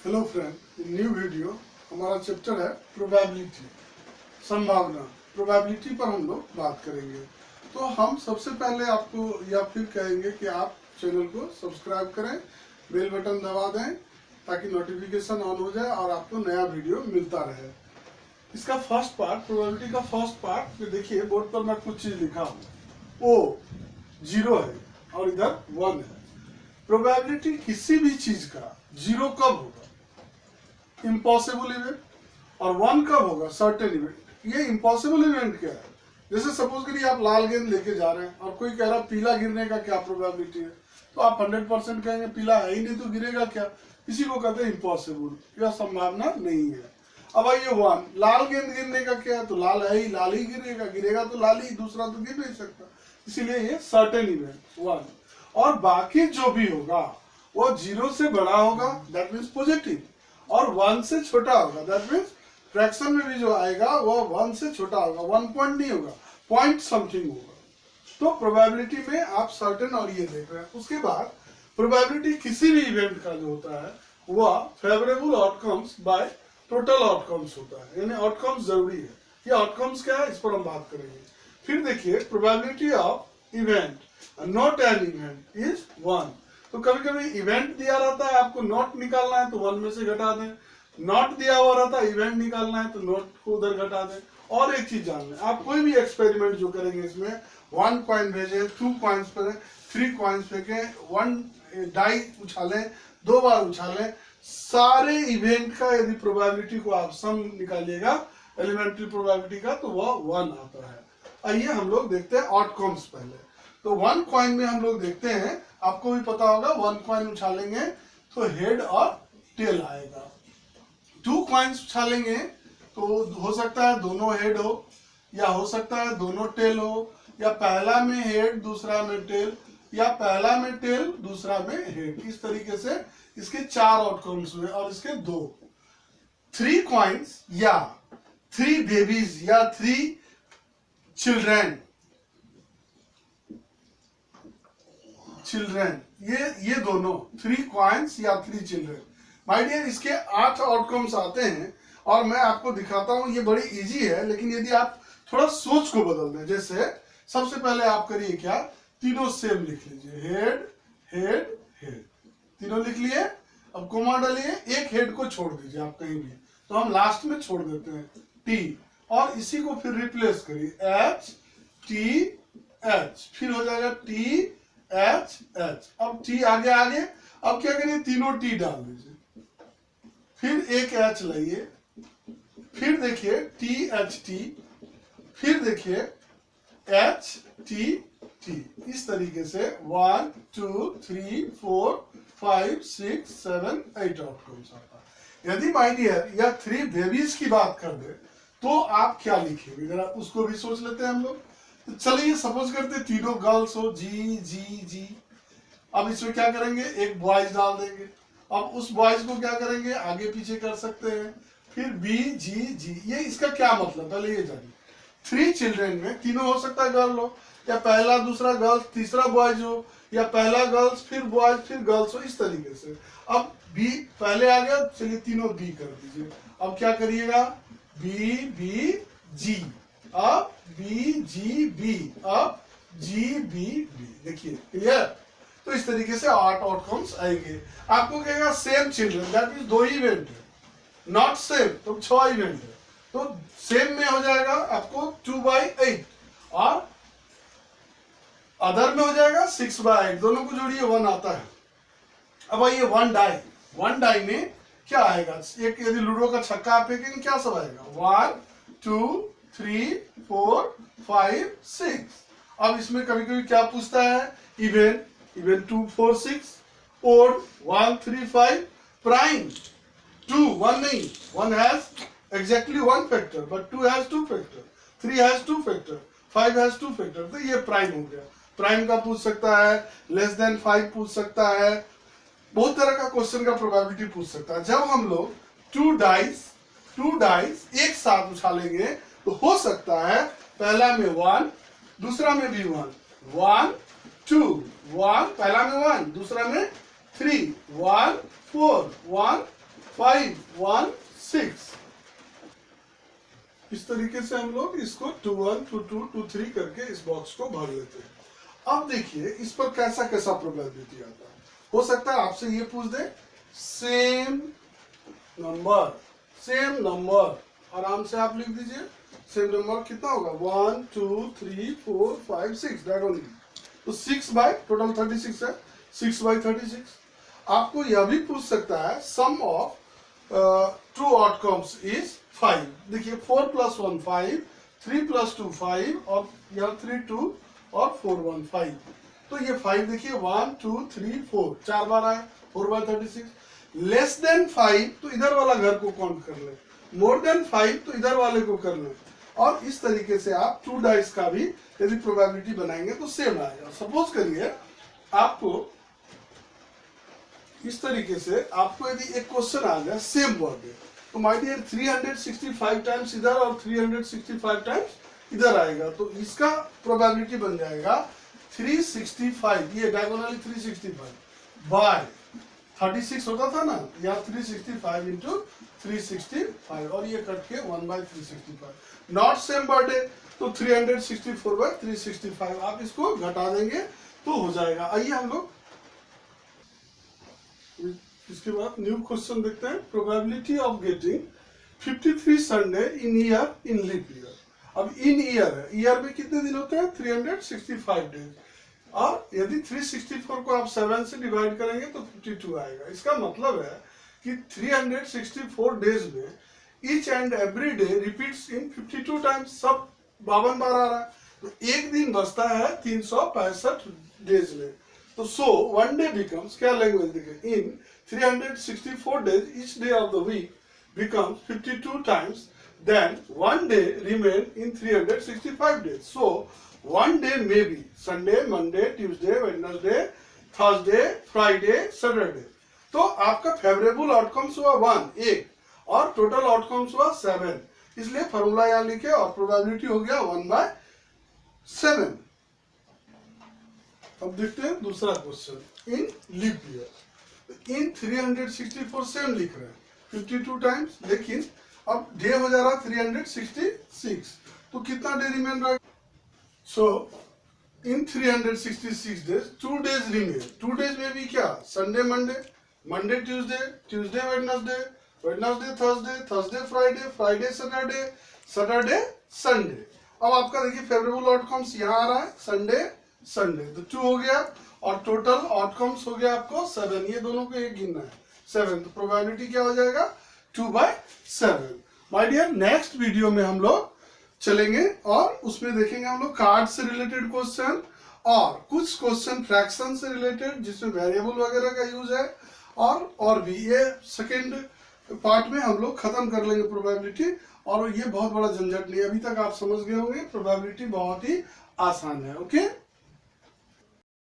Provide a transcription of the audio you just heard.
Hello friend, new video हमारा chapter है probability, संभावना। प्रोबेबिलिटी पर हम लोग बात करेंगे। तो हम सबसे पहले आपको या फिर कहेंगे कि आप चैनल को सब्सक्राइब करें, बेल बटन दबा दें ताकि नोटिफिकेशन ऑन हो जाए और आपको नया वीडियो मिलता रहे। इसका फर्स्ट पार्ट, प्रोबेबिलिटी का फर्स्ट पार्ट में देखिए, बोर्ड पर मैं कुछ चीज लिखा हूँ। ओ 0 है और इधर 1 है। प्रोबेबिलिटी किसी भी चीज का 0 कब होगा? Impossible event. और 1 कब होगा? Certain event. ये इम्पॉसिबल इवेंट क्या है? जैसे सपोज करिए आप लाल गेंद लेके जा रहे हैं और कोई कह रहा है पीला गिरने का क्या प्रोबेबिलिटी है, तो आप 100% कहेंगे पीला है ही नहीं तो गिरेगा क्या। इसी को कहते हैं इम्पॉसिबल, यह संभावना नहीं है। अब आइए 1, लाल गेंद गिरने का क्या है? तो लाल है ही, लाल ही गिरेगा, गिरेगा तो लाल ही, दूसरा तो गिर नहीं सकता। इसीलिए ये सर्टेन इवेंट 1। और बाकी जो भी होगा वो 0 से बड़ा होगा, दैट मीन्स पॉजिटिव, और 1 से छोटा होगा, दैट मीन्स फ्रैक्शन में भी जो आएगा वो 1 से छोटा होगा। 1 पॉइंट नहीं होगा, पॉइंट समथिंग होगा। तो प्रोबेबिलिटी में आप सर्टेन और ये देख रहे हैं। उसके बाद प्रोबेबिलिटी किसी भी इवेंट का जो होता है वह favourable outcomes by total outcomes होता है, यानी आउटकम्स जरूरी है। ये आउटकम्स क्या है इस पर हम बात करेंगे। फिर देखिए probability of event not an event is 1। तो कभी कभी इवेंट दिया रहता है, आपको नॉट निकालना है तो 1 में से घटा दें। नॉट दिया हुआ रहता है, इवेंट निकालना है तो नॉट को उधर घटा दें। और एक चीज जान लें, आप कोई भी एक्सपेरिमेंट जो करेंगे इसमें 1 कॉइन भेजें, 2 कॉइन्स फेंकें, 3 कॉइन्स फेंकें, 1 डाई उछालें, 2 बार उछालें, सारे इवेंट का यदि प्रोबेबिलिटी को आप सम निकालिएगा एलिमेंट्री प्रोबेबिलिटी का, तो वह 1 आता है। आइए हम लोग देखते हैं आउटकम्स पहले। तो 1 कॉइन में हम लोग देखते हैं, आपको भी पता होगा 1 कॉइन उछालेंगे तो हेड और टेल आएगा। 2 कॉइन्स उछालेंगे तो हो सकता है दोनों हेड हो, या हो सकता है दोनों टेल हो, या पहला में हेड दूसरा में टेल, या पहला में टेल दूसरा में हेड। इस तरीके से इसके 4 आउटकम्स हुए और इसके 2। 3 कॉइन्स या 3 बेबीज या 3 चिल्ड्रेन, ये दोनों 3 कॉइन्स या 3 चिल्ड्रेन। माय डियर, इसके 8 आउटकम्स आते हैं और मैं आपको दिखाता हूं। ये बड़ी इजी है, लेकिन यदि आप थोड़ा सोच को बदल दें, जैसे सबसे पहले आप करिए क्या, तीनों सेम लिख लीजिए, हेड हेड हेड, तीनों लिख लिए। अब कोमा डालिए, एक हेड को छोड़ दीजिए आप कहीं भी, तो हम लास्ट में छोड़ देते हैं टी, और इसी को फिर रिप्लेस करिए एच टी एच, फिर हो जाएगा टी एच एच। अब टी आगे आगे, अब क्या करिए, तीनों टी डाल दीजिए, फिर एक एच लाइए, फिर देखिए टी एच टी, फिर देखिए एच टी टी। इस तरीके से 1 2 3 4 5 6 7 8 आउटकम्स आता है। यदि माय डियर या 3 बेबीज की बात कर दे तो आप क्या लिखेंगे, जरा उसको भी सोच लेते हैं हम लोग। तो चलिए सपोज करते हैं तीनों गर्ल्स हो, जी जी जी। अब इसमें क्या करेंगे, एक बॉयज डाल देंगे। अब उस बॉयज को क्या करेंगे, आगे पीछे कर सकते हैं, फिर बी जी जी। ये इसका क्या मतलब, पहले ये जानिए। 3 चिल्ड्रेन में तीनों हो सकता है गर्ल हो, या पहला दूसरा गर्ल्स तीसरा बॉयज हो, या पहला गर्ल्स फिर बॉयज फिर गर्ल्स हो, इस तरीके से। अब बी पहले आ गया, चलिए तीनों बी कर दीजिए। अब क्या करिएगा, बी बी जी, अब बी जी बी, अब जी बी बी। देखिए क्लियर। तो इस तरीके से 8 आउटकम्स आएंगे। आपको कहेगा same children, that means 2 he event है, नॉट सेम तो 6 इवेंट है, तो सेम में हो जाएगा आपको 2/8, और अदर में हो जाएगा 6/8। दोनों को जोड़िए 1 आता है। अब आइए 1 डाई में क्या आएगा, एक यदि लूडो का छक्का आप फेंकेंगे क्या सब आएगा, 1 2 3 4 5 6। अब इसमें कभी कभी क्या पूछता है, इवेंट 2 4 6, ओड 1 3 5, प्राइम 2 1 नहीं, 1 has exactly 1 factor but 2 has 2 factor, 3 has 2 factor, 5 has 2 factor। तो ये प्राइम हो गया। प्राइम का पूछ सकता है, लेस देन 5 पूछ सकता है, बहुत तरह का क्वेश्चन का प्रोबेबिलिटी पूछ सकता है। जब हम लोग 2 डाइस एक साथ उछालेंगे तो हो सकता है पहला में 1, दूसरा में भी 1, 1 2 1, पहला में 1 दूसरा में 3, 1 4 1 5 1 6। इस तरीके से हम लोग इसको 2 1 2 2 2 3 करके इस बॉक्स को भर लेते हैं। अब देखिए इस पर कैसा कैसा प्रोबेबिलिटी आता है। हो सकता है आपसे ये पूछ दे सेम नंबर, आराम से आप लिख दीजिए सेम नंबर कितना होगा 1 2 3 4 5 6 दैट ओनली। तो 6 बाय टोटल 36 है, 6 बाय 36। आपको यह भी पूछ सकता है सम ऑफ टू आउटकम्स इज 5। देखिए 4 + 1 5, 3 + 2 5 और यहाँ 3 2 और 4 1 5। तो ये 5 देखिए 1 2 3 4 4 बार आया 4 बाय 36। लेस देन 5 तो इधर वाला घर को काउंट कर ले, मोर देन 5 तो इधर वाले को कर ले। और इस तरीके से आप 2 डाइस का भी यदि प्रोबेबिलिटी बनाएंगे तो सेम आएगा। सपोज करिए आपको इस तरीके से आपको यदि एक क्वेश्चन आ गया सेम बर्थडे, तो माय डियर 365 टाइम्स इधर और 365 टाइम्स इधर आएगा, तो इसका प्रोबेबिलिटी बन जाएगा 365, ये डायगोनली 365 बाय 36 होता था ना, या 365 इंटू 365 और ये कट के 1 बाय 365। नॉट सेम बर्थडे तो 364 बाय 365 आप इसको घटा देंगे तो हो जाएगा। आइए हम लोग इसके बाद न्यू क्वेश्चन देखते हैं। Probability of getting 53 Sunday in year in leap year. अब इन ईयर है, ईयर में कितने दिन होते हैं 365 डेज, और यदि 364 को आप 7 से डिवाइड करेंगे तो 52 आएगा। इसका मतलब है कि 364 डेज में each and every day repeats in 52 times, सब 52 बार आ रहा है, तो एक दिन बचता है 365 डेज में। तो सो वन डे बिकम्स, क्या लैंग्वेज देखें, इन 364 days each day of the week becomes 52 times, then one day remain in 365 days. So one day may be Sunday, Monday, Tuesday, Wednesday, Thursday, Friday, Saturday. तो आपका favourable outcomes हुआ 1 1 और total outcomes हुआ 7, इसलिए formula यहाँ लिखे और probability हो गया 1/7। अब देखते हैं दूसरा question in leap year. In 364 same लिख रहे हैं 52 टाइम्स, लेकिन अब डे हो जा रहा 366, तो कितना डे रिमेन रहेगा। सो इन 366 डेज 2 डेज रिमेन। 2 डेज में भी क्या, Sunday Monday, Monday Tuesday, Tuesday Wednesday, Wednesday Thursday, Thursday Friday, Friday Saturday, Saturday Sunday. अब आपका देखिए फेवरेबल आउटकम्स यहाँ आ रहा है संडे संडे, तो 2 हो गया और टोटल आउटकम्स हो गया आपको 7, ये दोनों को एक गिनना है 7, तो प्रोबेबिलिटी क्या हो जाएगा 2/7। माय डियर नेक्स्ट वीडियो में हम लोग चलेंगे और उसमें देखेंगे हम लोग कार्ड से रिलेटेड क्वेश्चन और कुछ क्वेश्चन फ्रैक्शन से रिलेटेड जिसमें वेरिएबल वगैरह का यूज है, और भी ये सेकेंड पार्ट में हम लोग खत्म कर लेंगे प्रोबेबिलिटी। और ये बहुत बड़ा झंझट नहीं, अभी तक आप समझ गए होंगे, प्रोबेबिलिटी बहुत ही आसान है। ओके।